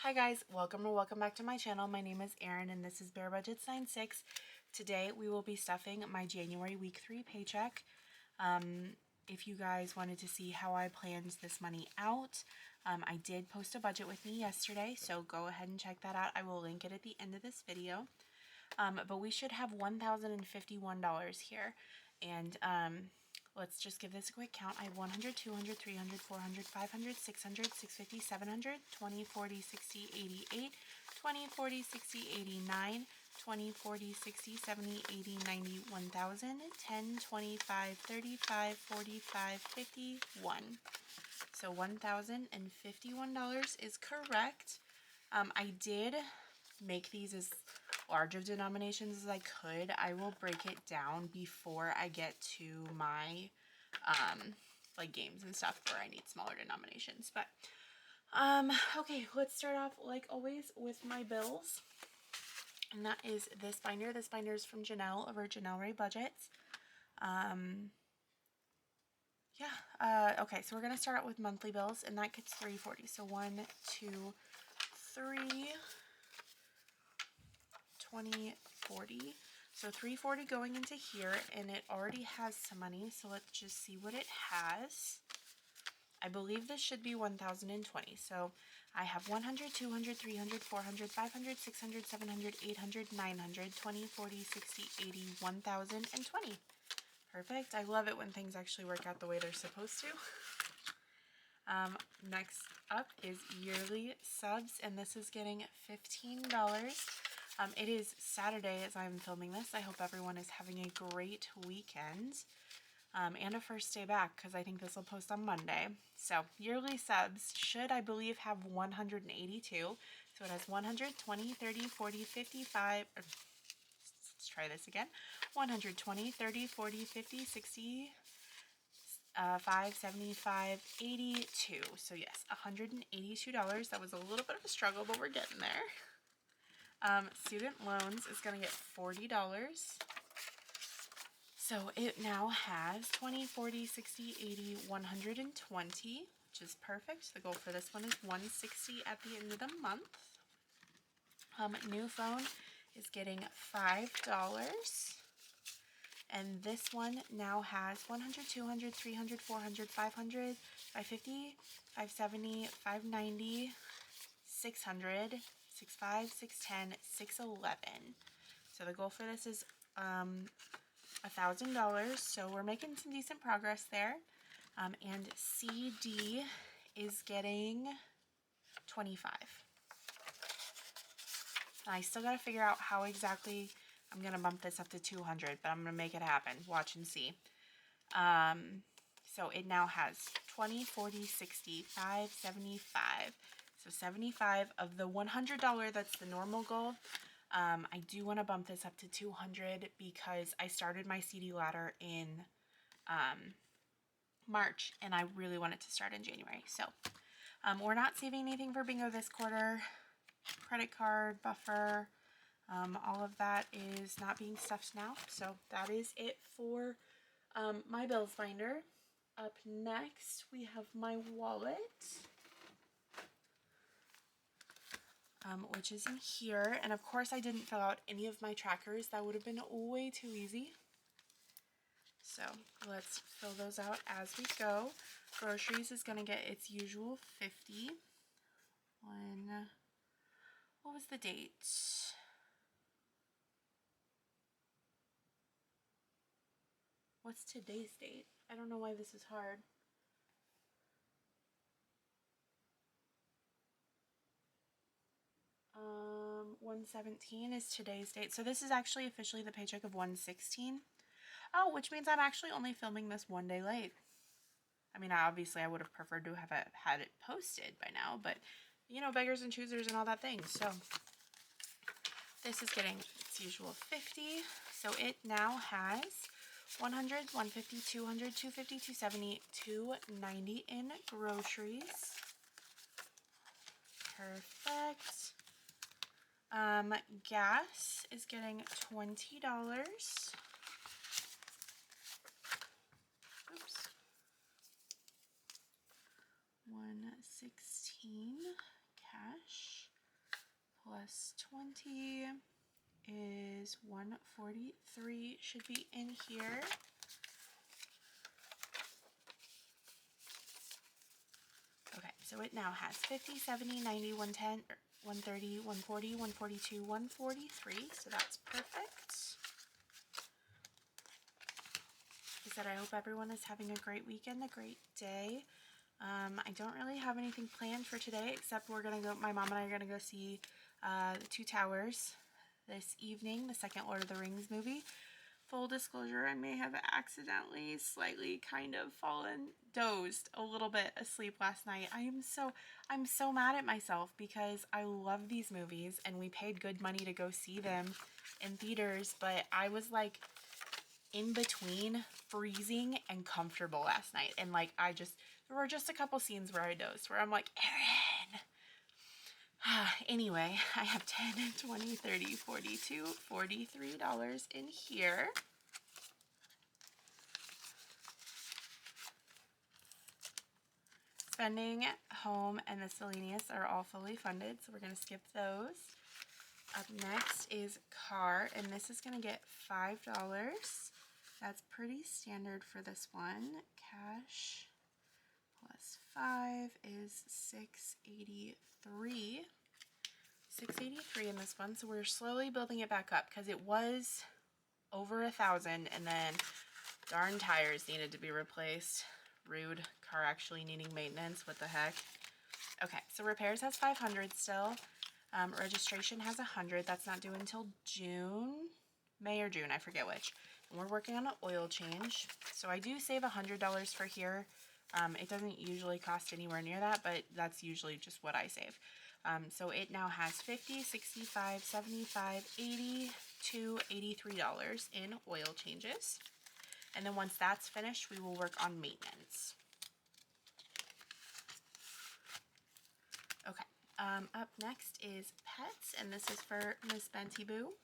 Hi guys, welcome or welcome back to my channel. My name is Erin and this is Bare Budgets 96. Today we will be stuffing my January week 3 paycheck. If you guys wanted to see how I planned this money out, I did post a budget with me yesterday, so go ahead and check that out. I will link it at the end of this video. But we should have $1,051 here, and let's just give this a quick count. I have 100, 200, 300, 400, 500, 600, 650, 700, 20, 40, 60, 88, 20, 40, 60, 89, 20, 40, 60, 70, 80, 90, 1,000, 10, 25, 35, 45, 51. So $1,051 is correct. I did make these as large of denominations as I could. I will break it down before I get to my like games and stuff where I need smaller denominations. But okay, let's start off like always with my bills, and that is this binder. This binder is from Janelle over Janelle Ray Budgets. Okay, so we're gonna start out with monthly bills, and that gets $340. So 1, 2, 3, 20, 40. So $340 going into here, and it already has some money, so let's just see what it has. I believe this should be 1,020. So I have 100, 200, 300, 400, 500, 600, 700, 800, 900, 20, 40, 60, 80, 1,020. Perfect. I love it when things actually work out the way they're supposed to. Next up is yearly subs, and this is getting $15. It is Saturday as I'm filming this. I hope everyone is having a great weekend and a first day back, because I think this will post on Monday. So yearly subs should, I believe, have 182. So it has 100, 20, 30, 40, 55. Let's try this again. 120, 30, 40, 50, 60, 5, 75, 82. So yes, $182. That was a little bit of a struggle, but we're getting there. Student loans is going to get $40. So it now has 20, 40, 60, 80, 120, which is perfect. The goal for this one is 160 at the end of the month. New phone is getting $5. And this one now has 100, 200, 300, 400, 500, 550, 570, 590, 600, 65, 610, 611. So the goal for this is $1,000. So we're making some decent progress there. And CD is getting 25. I still got to figure out how exactly I'm going to bump this up to 200, but I'm going to make it happen. Watch and see. So it now has 20, 40, 60, 5, 75. So 75 of the $100, that's the normal goal. I do want to bump this up to 200 because I started my CD ladder in March, and I really want it to start in January. So we're not saving anything for bingo this quarter. Credit card, buffer, all of that is not being stuffed now. So that is it for my bills binder. Up next, we have my wallet, which is in here. And of course, I didn't fill out any of my trackers. That would have been way too easy. So let's fill those out as we go. Groceries is going to get its usual 50. What was the date? What's today's date? I don't know why this is hard. Um, 117 is today's date. So this is actually officially the paycheck of 116. Oh, which means I'm actually only filming this one day late. I mean, obviously I would have preferred to have had it posted by now, but you know, beggars and choosers and all that thing. So this is getting its usual 50. So it now has 100, 150, 200, 250, 270, 290 in groceries. Perfect. Gas is getting $20. Oops. 116 cash. plus 20 is 143, should be in here. Okay, so it now has 50, 70, 90, 110, 130, 140, 142, 143, so that's perfect. Like I said, I hope everyone is having a great weekend, a great day. I don't really have anything planned for today, except we're gonna go, my mom and I are gonna go see the Two Towers this evening, the second Lord of the Rings movie. Full disclosure, I may have accidentally slightly kind of dozed a little bit asleep last night. I'm so mad at myself because I love these movies and we paid good money to go see them in theaters, but I was like in between freezing and comfortable last night, and like there were just a couple scenes where I dozed where I'm like, Erin. Anyway, I have 10, 20, 30, 42, $43 in here. Spending, home, and miscellaneous are all fully funded, so we're going to skip those. Up next is car, and this is going to get $5. That's pretty standard for this one. Cash plus 5 is 683. 683 in this one, so we're slowly building it back up because it was over 1,000, and then darn tires needed to be replaced. Rude. Car actually needing maintenance. What the heck? Okay, so repairs has 500 still. Registration has 100. That's not due until June, May or June, I forget which. And we're working on an oil change, so I do save $100 for here. It doesn't usually cost anywhere near that, but that's usually just what I save. So it now has 50, 65, 75, 80 to $83 in oil changes. And then once that's finished, we will work on maintenance. Okay, up next is pets, and this is for Miss Benty Boo,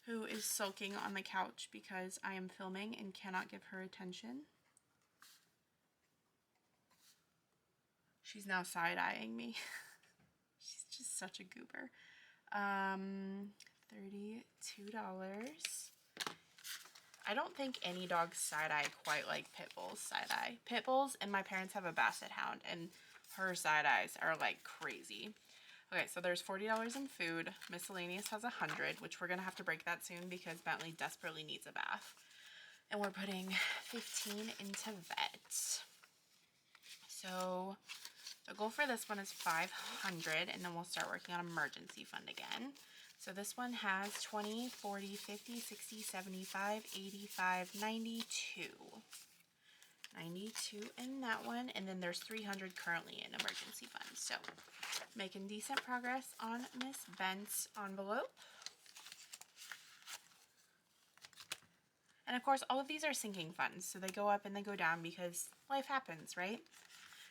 who is sulking on the couch because I am filming and cannot give her attention. She's now side-eyeing me. She's just such a goober. $32. I don't think any dogs side-eye quite like Pit Bull's side-eye. Pit Bull's, and my parents have a Basset Hound, and her side-eyes are like crazy. Okay, so there's $40 in food. Miscellaneous has 100, which we're going to have to break that soon because Bentley desperately needs a bath. And we're putting 15 into vet. So the goal for this one is 500, and then we'll start working on emergency fund again. So this one has 20, 40, 50, 60, 75, 85, 92. 92 in that one, and then there's 300 currently in emergency funds. So making decent progress on Miss Bent's envelope. And of course, all of these are sinking funds, so they go up and they go down because life happens, right?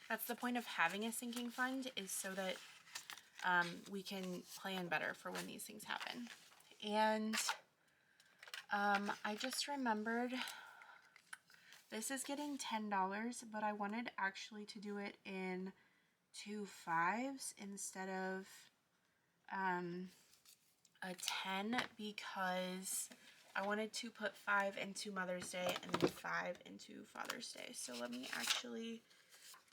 That's the point of having a sinking fund, is so that we can plan better for when these things happen. And I just remembered this is getting $10, but I wanted actually to do it in 2 5s instead of a 10, because I wanted to put 5 into Mother's Day and then 5 into Father's Day. So let me actually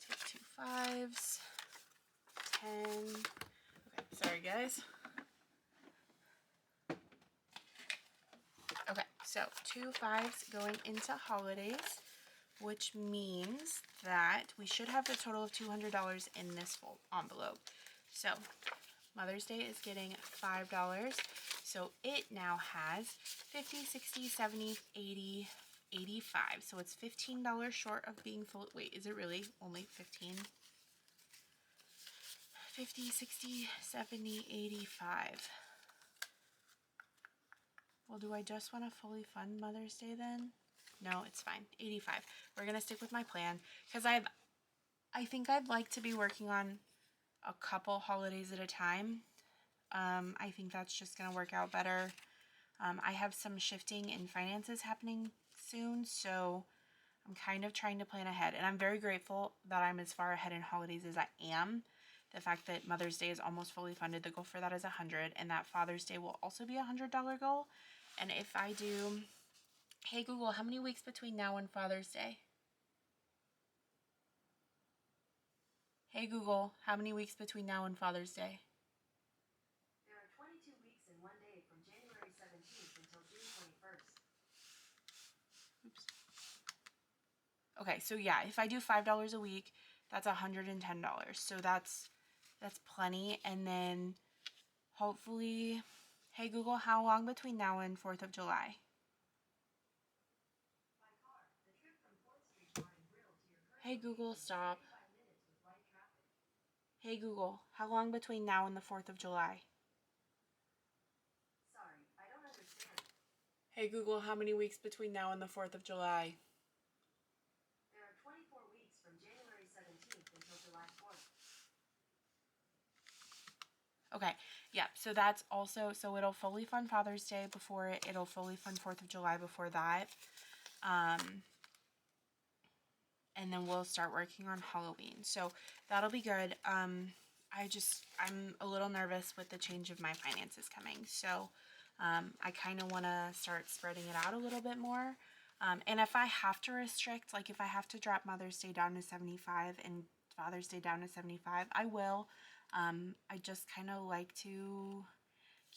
take 2 5s, 10. Okay, sorry guys. Okay, so 2 5s going into holidays, which means that we should have a total of $200 in this full envelope. So Mother's Day is getting $5, so it now has 50, 60, 70, 80, 85. So it's $15 short of being full. Wait, is it really only 15? 50, 60, 70, 85. Well, do I just want to fully fund Mother's Day then? No, it's fine. 85. We're going to stick with my plan because I think I'd like to be working on a couple holidays at a time. I think that's just going to work out better. I have some shifting in finances happening soon, so I'm kind of trying to plan ahead. And I'm very grateful that I'm as far ahead in holidays as I am, the fact that Mother's Day is almost fully funded, the goal for that is $100, and that Father's Day will also be a $100 goal. And if I do, hey Google, how many weeks between now and Father's Day? Hey Google, how many weeks between now and Father's Day? There are 22 weeks and 1 day from January 17th until June 21st. Oops. Okay, so yeah, if I do $5 a week, that's $110. So that's plenty. And then hopefully, hey Google, how long between now and 4th of July? By car, the trip from 4th Street Bar and Grill to your current Hey Google, location is stop. 35 minutes with light traffic. Hey Google, how long between now and the 4th of July? Sorry, I don't understand. Hey Google, how many weeks between now and the 4th of July? There are 24 weeks from January 17th until July 4th. Okay, yeah, so that's also, so it'll fully fund Father's Day before it, it'll fully fund 4th of July before that. And then we'll start working on Halloween. So that'll be good. I'm a little nervous with the change of my finances coming. So I kind of want to start spreading it out a little bit more. And if I have to restrict, like if I have to drop Mother's Day down to 75 and Father's Day down to 75, I will. I just kind of like to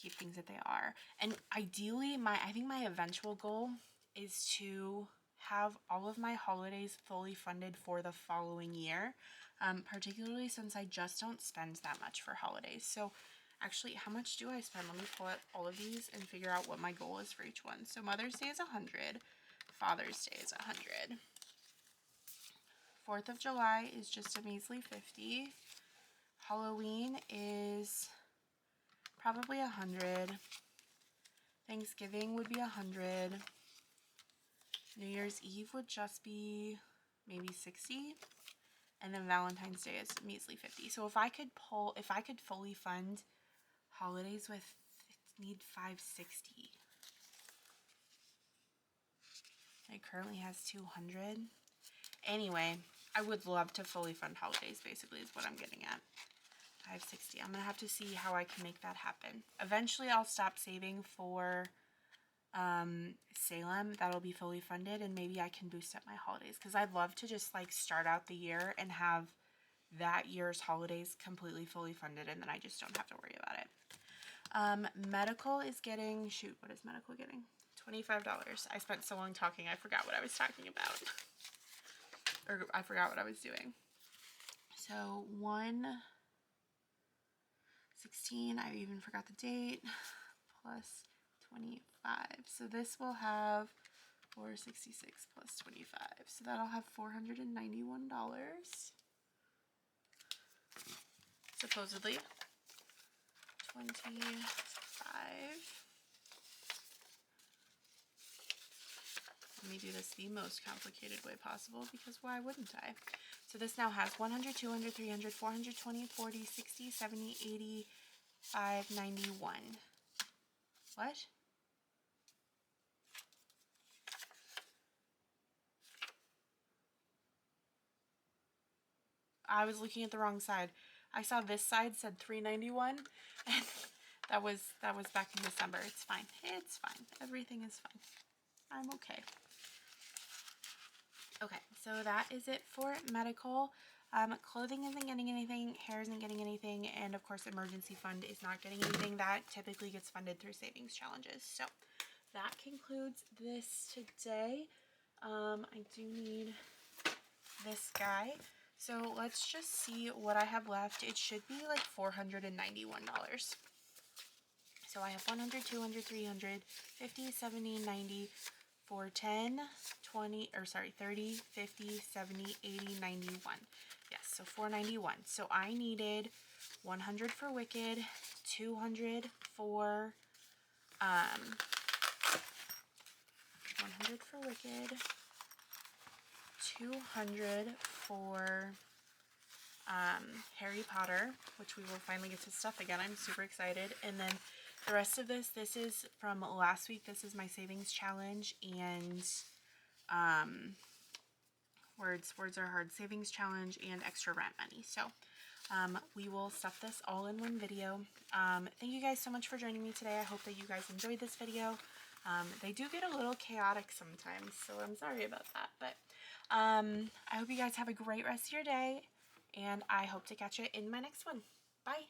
keep things that they are. And ideally, I think my eventual goal is to have all of my holidays fully funded for the following year, particularly since I just don't spend that much for holidays. So actually, how much do I spend? Let me pull out all of these and figure out what my goal is for each one. So Mother's Day is 100, Father's Day is 100, 4th of July is just a measly 50, Halloween is probably 100, Thanksgiving would be 100, New Year's Eve would just be maybe 60, and then Valentine's Day is measly 50. So if I could fully fund holidays with, need 560. It currently has 200. Anyway, I would love to fully fund holidays, basically is what I'm getting at. 560. I'm gonna have to see how I can make that happen. Eventually I'll stop saving for Salem. That'll be fully funded, and maybe I can boost up my holidays, because I'd love to just like start out the year and have that year's holidays completely fully funded, and then I just don't have to worry about it. Medical is getting, shoot, what is medical getting? $25. I spent so long talking, I forgot what I was talking about. Or I forgot what I was doing. So 116, I even forgot the date, plus 25. So this will have 466 plus 25. So that'll have $491. Supposedly. 25. Let me do this the most complicated way possible, because why wouldn't I? So this now has 100, 200, 300, 420, 40, 60, 70, 80, 591. What? I was looking at the wrong side. I saw this side said 391, and that was back in December. It's fine. It's fine. Everything is fine. I'm okay. Okay, so that is it for medical. Clothing isn't getting anything, hair isn't getting anything, and of course emergency fund is not getting anything. That typically gets funded through savings challenges. So that concludes this today. I do need this guy. So let's just see what I have left. It should be like $491. So I have 100, 200, 300, 50, 70, 90, 410, 20, or sorry, 30, 50, 70, 80, 91. Yes, so 491. So I needed 100 for Wicked, 200 for, 100 for Wicked, 200 for Harry Potter, which we will finally get to stuff again. I'm super excited. And then the rest of this is from last week. This is my savings challenge, and words are hard, savings challenge, and extra rent money. So we will stuff this all in one video. Thank you guys so much for joining me today. I hope that you guys enjoyed this video. They do get a little chaotic sometimes, so I'm sorry about that. But I hope you guys have a great rest of your day, and I hope to catch you in my next one. Bye!